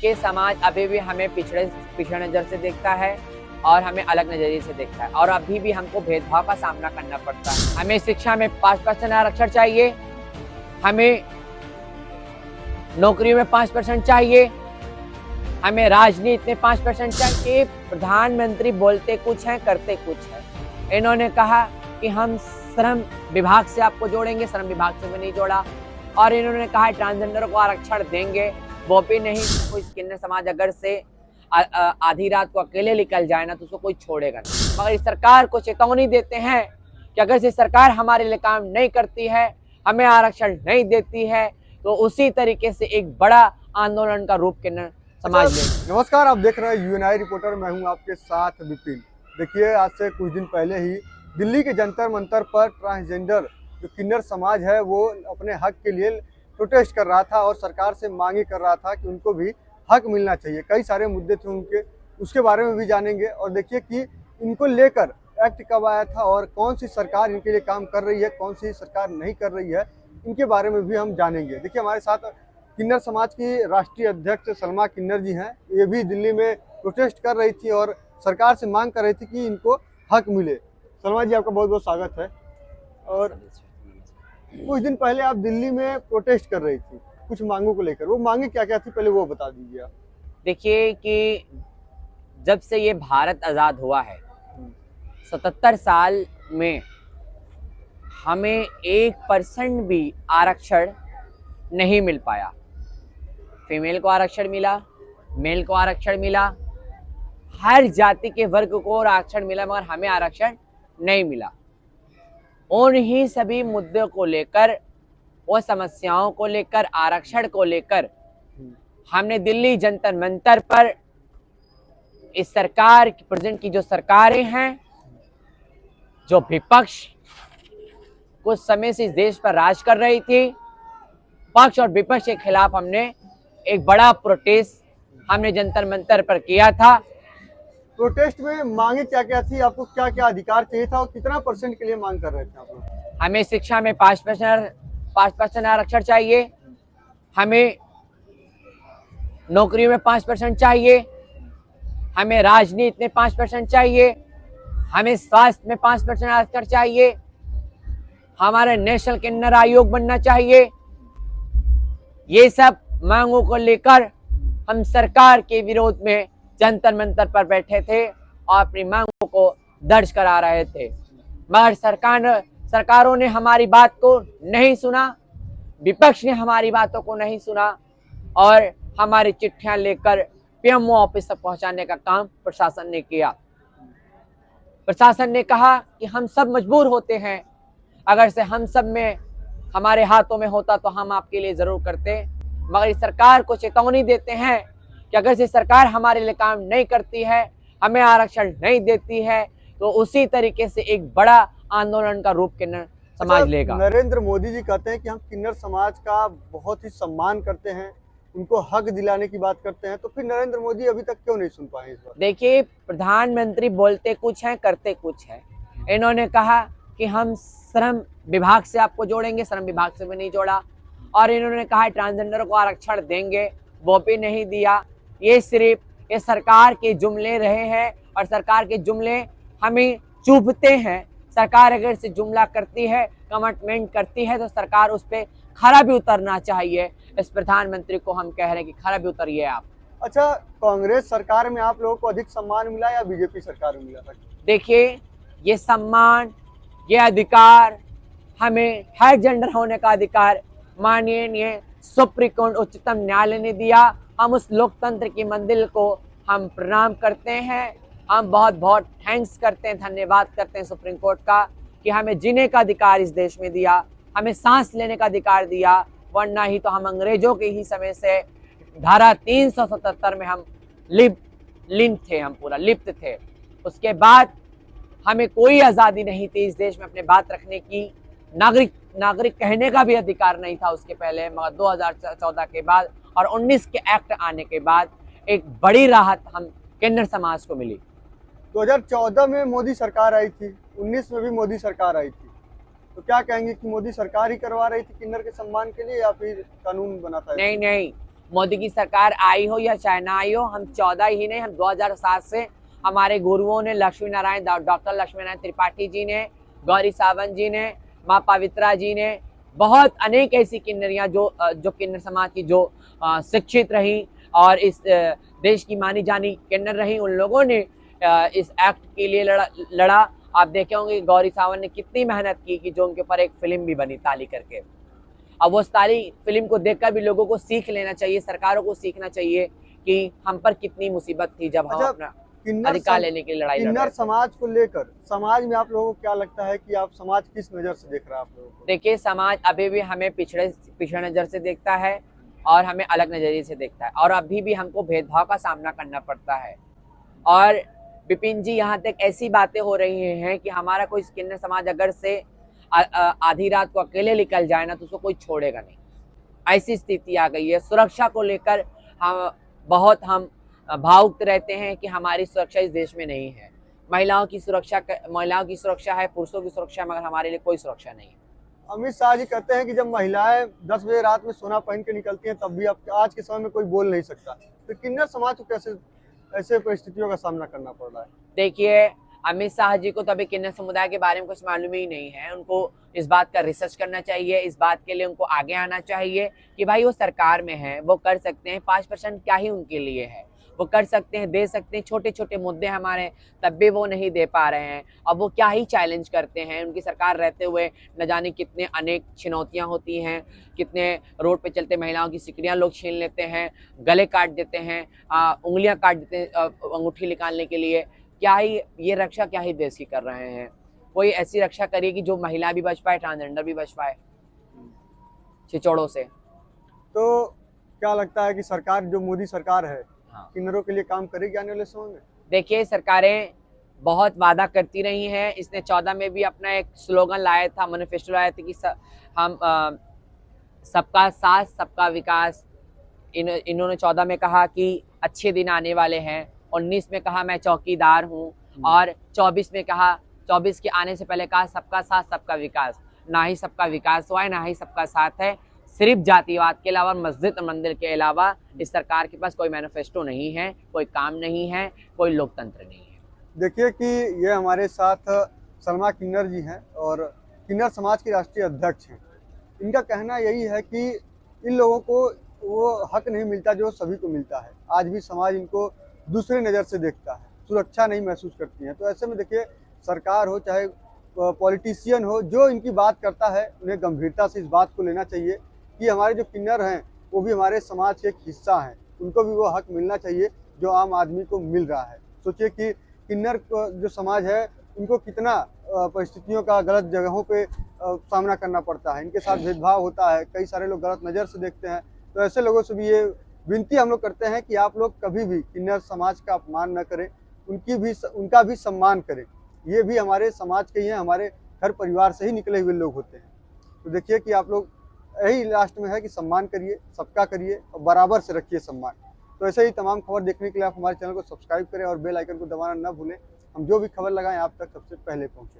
कि समाज अभी भी हमें पिछड़े नज़र से देखता है और हमें अलग नज़रिए से देखता है और अभी भी हमको भेदभाव का सामना करना पड़ता है। हमें शिक्षा में 5% आरक्षण चाहिए, हमें नौकरियों में 5% चाहिए, हमें राजनीति में 5% चाहिए। प्रधानमंत्री बोलते कुछ हैं, करते कुछ हैं। इन्होंने कहा कि हम श्रम विभाग से आपको जोड़ेंगे, श्रम विभाग से भी नहीं जोड़ा। और इन्होंने कहा ट्रांसजेंडर को आरक्षण देंगे, वो भी नहीं। कोई किन्नर समाज अगर से आधी रात को अकेले निकल जाए ना तो उसको कोई छोड़ेगा नहीं। मगर इस सरकार को चेतावनी देते हैं कि अगर से सरकार हमारे लिए काम नहीं करती है, हमें आरक्षण नहीं देती है, तो उसी तरीके से एक बड़ा आंदोलन का रूप किन्नर समाज ले। नमस्कार, आप देख रहे हैं यूएनआई रिपोर्टर। मैं हूं आपके साथ विपिन। देखिए, आज से कुछ दिन पहले ही दिल्ली के जंतर मंतर पर ट्रांसजेंडर जो किन्नर समाज है वो अपने हक के लिए प्रोटेस्ट कर रहा था और सरकार से मांगे कर रहा था कि उनको भी हक मिलना चाहिए। कई सारे मुद्दे थे उनके, उसके बारे में भी जानेंगे। और देखिए कि इनको लेकर एक्ट कब आया था और कौन सी सरकार इनके लिए काम कर रही है, कौन सी सरकार नहीं कर रही है, इनके बारे में भी हम जानेंगे। देखिए, हमारे साथ किन्नर समाज की राष्ट्रीय अध्यक्ष सलमा किन्नर जी हैं। ये भी दिल्ली में प्रोटेस्ट कर रही थी और सरकार से मांग कर रही थी कि इनको हक मिले। सलमा जी, आपका बहुत बहुत स्वागत है। और कुछ दिन पहले आप दिल्ली में प्रोटेस्ट कर रही थी कुछ मांगों को लेकर, वो मांगे क्या क्या थी, पहले वो बता दीजिए आप। देखिए कि जब से ये भारत आज़ाद हुआ है 77 साल में हमें 1% भी आरक्षण नहीं मिल पाया। फीमेल को आरक्षण मिला, मेल को आरक्षण मिला, हर जाति के वर्ग को आरक्षण मिला, मगर हमें आरक्षण नहीं मिला। उन्हीं सभी मुद्दों को लेकर, वो समस्याओं को लेकर, आरक्षण को लेकर हमने दिल्ली जंतर मंतर पर इस सरकार की प्रेजेंट की जो सरकारें हैं, जो विपक्ष कुछ समय से इस देश पर राज कर रही थी, पक्ष और विपक्ष के खिलाफ हमने एक बड़ा प्रोटेस्ट हमने जंतर मंतर पर किया था। प्रोटेस्ट में मांगे क्या क्या थी, आपको क्या क्या अधिकार चाहिए था और कितना % के लिए मांग कर रहे थे आप लोग? हमें शिक्षा में 5% आरक्षण चाहिए, हमें नौकरियों में 5% चाहिए, हमें राजनीति में 5% चाहिए, हमें स्वास्थ्य में 5% आरक्षण चाहिए, हमारे नेशनल किन्नर आयोग बनना चाहिए। ये सब मांगों को लेकर हम सरकार के विरोध में जंतर मंतर पर बैठे थे और अपनी मांगों को दर्ज करा रहे थे। मगर सरकारों ने हमारी बात को नहीं सुना, विपक्ष ने हमारी बातों को नहीं सुना और हमारी चिट्ठियां लेकर पीएमओ ऑफिस तक पहुंचाने का काम प्रशासन ने किया। प्रशासन ने कहा कि हम सब मजबूर होते हैं, अगर से हम सब में हमारे हाथों में होता तो हम आपके लिए जरूर करते। मगर इस सरकार को चेतावनी देते हैं कि अगर से सरकार हमारे लिए काम नहीं करती है, हमें आरक्षण नहीं देती है, तो उसी तरीके से एक बड़ा आंदोलन का रूप किन्नर समाज लेगा। नरेंद्र मोदी जी कहते हैं कि हम किन्नर समाज का बहुत ही सम्मान करते हैं, उनको हक दिलाने की बात करते हैं, तो फिर नरेंद्र मोदी अभी तक क्यों नहीं सुन पाए इस बात? देखिए, प्रधानमंत्री बोलते कुछ हैं, करते कुछ हैं। इन्होंने कहा कि हम श्रम विभाग से आपको जोड़ेंगे, श्रम विभाग से भी नहीं जोड़ा। और इन्होंने कहा ट्रांसजेंडर को आरक्षण देंगे, वो भी नहीं दिया। ये सिर्फ ये सरकार के जुमले रहे हैं और सरकार के जुमले हमें चुभते हैं। सरकार अगर से जुमला करती है, कमिटमेंट करती है, तो सरकार उस पर खरा भी उतरना चाहिए। इस प्रधानमंत्री को हम कह रहे हैं कि खरा भी उतरिए आप। अच्छा, कांग्रेस सरकार में आप लोगों को अधिक सम्मान मिला या बीजेपी सरकार में मिला था? देखिए, ये सम्मान, ये अधिकार, हमें हर जेंडर होने का अधिकार माननीय सुप्रीम कोर्ट उच्चतम न्यायालय ने दिया। हम उस लोकतंत्र की मंदिर को हम प्रणाम करते हैं, हम बहुत बहुत थैंक्स करते हैं, धन्यवाद करते हैं सुप्रीम कोर्ट का कि हमें जीने का अधिकार इस देश में दिया, हमें सांस लेने का अधिकार दिया। वरना ही तो हम अंग्रेजों के ही समय से धारा 377 में हम लिप्त थे, हम पूरा लिप्त थे। उसके बाद हमें कोई आज़ादी नहीं थी इस देश में अपने बात रखने की, नागरिक कहने का भी अधिकार नहीं था उसके पहले। मगर 2014 के बाद और 19 के एक्ट आने के बाद एक बड़ी राहत हम किन्नर समाज को मिली। 2014 में मोदी सरकार आई थी, 19 में भी मोदी सरकार आई थी, तो क्या कहेंगे कि मोदी सरकार ही करवा रही थी किन्नर के सम्मान के लिए या फिर कानून बना था? नहीं, मोदी की सरकार आई हो या चाहे ना आई हो, हम 14 ही नहीं, हम 2007 से हमारे गुरुओं ने, लक्ष्मी नारायण, डॉक्टर लक्ष्मी नारायण त्रिपाठी जी ने, गौरी सावंत जी ने, माँ पवित्रा जी ने, बहुत अनेक ऐसी किन्नरियां जो किन्नर समाज की जो शिक्षित रही और इस देश की मानी जानी किन्नर रही, उन लोगों ने इस एक्ट के लिए लड़ा। आप देखे होंगे गौरी सावंत ने कितनी मेहनत की कि जो उनके ऊपर एक फिल्म भी बनी ताली करके। अब वो ताली फिल्म को देखकर भी लोगों को सीख लेना चाहिए, सरकारों को सीखना चाहिए कि हम पर कितनी मुसीबत थी जब हम अपना अधिकार लेने के लिए लड़ाई लड़ रहे किन्नर थे। समाज को लेकर समाज में आप लोगों को क्या लगता है कि आप समाज किस नजर से देख रहा है आप लोगों को? देखिए, समाज अभी भी हमें पिछड़े नजर से देखता है और हमें अलग नजरिए से देखता है, और अभी भी हमको भेदभाव का सामना करना पड़ता है। और विपिन जी, यहाँ तक ऐसी बातें हो रही हैं कि हमारा कोई किन्नर समाज अगर से आधी रात को अकेले निकल जाए ना, तो उसको कोई छोड़ेगा नहीं। ऐसी स्थिति आ गई है। सुरक्षा को लेकर हम भावुक रहते हैं कि हमारी सुरक्षा इस देश में नहीं है। महिलाओं की सुरक्षा है, पुरुषों की सुरक्षा, मगर हमारे लिए कोई सुरक्षा नहीं है। अमित शाह जी कहते हैं कि जब महिलाएं 10 बजे रात में सोना पहन के निकलती हैं तब भी अब आज के समय में कोई बोल नहीं सकता, तो किन्नर समाज को कैसे ऐसे परिस्थितियों का सामना करना पड़ रहा है? देखिए, अमित शाह जी को तो अभी किन्नर समुदाय के बारे में कुछ मालूम ही नहीं है। उनको इस बात का रिसर्च करना चाहिए, इस बात के लिए उनको आगे आना चाहिए कि भाई वो सरकार में है, वो कर सकते हैं। 5% क्या ही उनके लिए है, वो कर सकते हैं, दे सकते हैं। छोटे छोटे मुद्दे हमारे, तब भी वो नहीं दे पा रहे हैं। अब वो क्या ही चैलेंज करते हैं, उनकी सरकार रहते हुए न जाने कितने अनेक चुनौतियां होती हैं, कितने रोड पे चलते महिलाओं की सिकड़ियां लोग छीन लेते हैं, गले काट देते हैं, उंगलियां काट देते हैं अंगूठी निकालने के लिए। क्या ही ये रक्षा क्या ही देश की कर रहे हैं। कोई ऐसी रक्षा करिए कि जो महिला भी बच पाए, ट्रांसजेंडर भी बच पाए छिचोड़ों से। तो क्या लगता है कि सरकार, जो मोदी सरकार है, हाँ। किन्नरों के लिए काम करेगी आने वाले समय में? देखिए, सरकारें बहुत वादा करती रही हैं। इसने 14 में भी अपना एक स्लोगन लाया था, मैनिफेस्टो लाया था कि हम सबका साथ सबका विकास। इन्होंने 14 में कहा कि अच्छे दिन आने वाले हैं, 19 में कहा मैं चौकीदार हूँ, और 24 में कहा, 24 के आने से पहले कहा सबका साथ सबका विकास। ना ही सबका विकास हुआ है, ना ही सबका साथ है। सिर्फ जातिवाद के अलावा, मस्जिद और मंदिर के अलावा इस सरकार के पास कोई मैनिफेस्टो नहीं है, कोई काम नहीं है, कोई लोकतंत्र नहीं है। देखिए कि ये हमारे साथ सलमा किन्नर जी हैं और किन्नर समाज के राष्ट्रीय अध्यक्ष हैं। इनका कहना यही है कि इन लोगों को वो हक नहीं मिलता जो सभी को मिलता है। आज भी समाज इनको दूसरे नज़र से देखता है, सुरक्षा नहीं महसूस करती हैं। तो ऐसे में देखिए, सरकार हो चाहे पॉलिटिशियन हो, जो इनकी बात करता है उन्हें गंभीरता से इस बात को लेना चाहिए कि हमारे जो किन्नर हैं वो भी हमारे समाज के एक हिस्सा हैं, उनको भी वो हक मिलना चाहिए जो आम आदमी को मिल रहा है। सोचिए कि किन्नर जो समाज है उनको कितना परिस्थितियों का गलत जगहों पे सामना करना पड़ता है, इनके साथ भेदभाव होता है, कई सारे लोग गलत नज़र से देखते हैं। तो ऐसे लोगों से भी ये विनती हम लोग करते हैं कि आप लोग कभी भी किन्नर समाज का अपमान न करें, उनका भी सम्मान करें। ये भी हमारे समाज के ही हैं, हमारे घर परिवार से ही निकले हुए लोग होते हैं। तो देखिए कि आप लोग, यही लास्ट में है कि सम्मान करिए, सबका करिए और बराबर से रखिए सम्मान। तो ऐसे ही तमाम खबर देखने के लिए आप हमारे चैनल को सब्सक्राइब करें और बेल आइकन को दबाना न भूलें। हम जो भी खबर लगाएं आप तक सबसे पहले पहुँचे।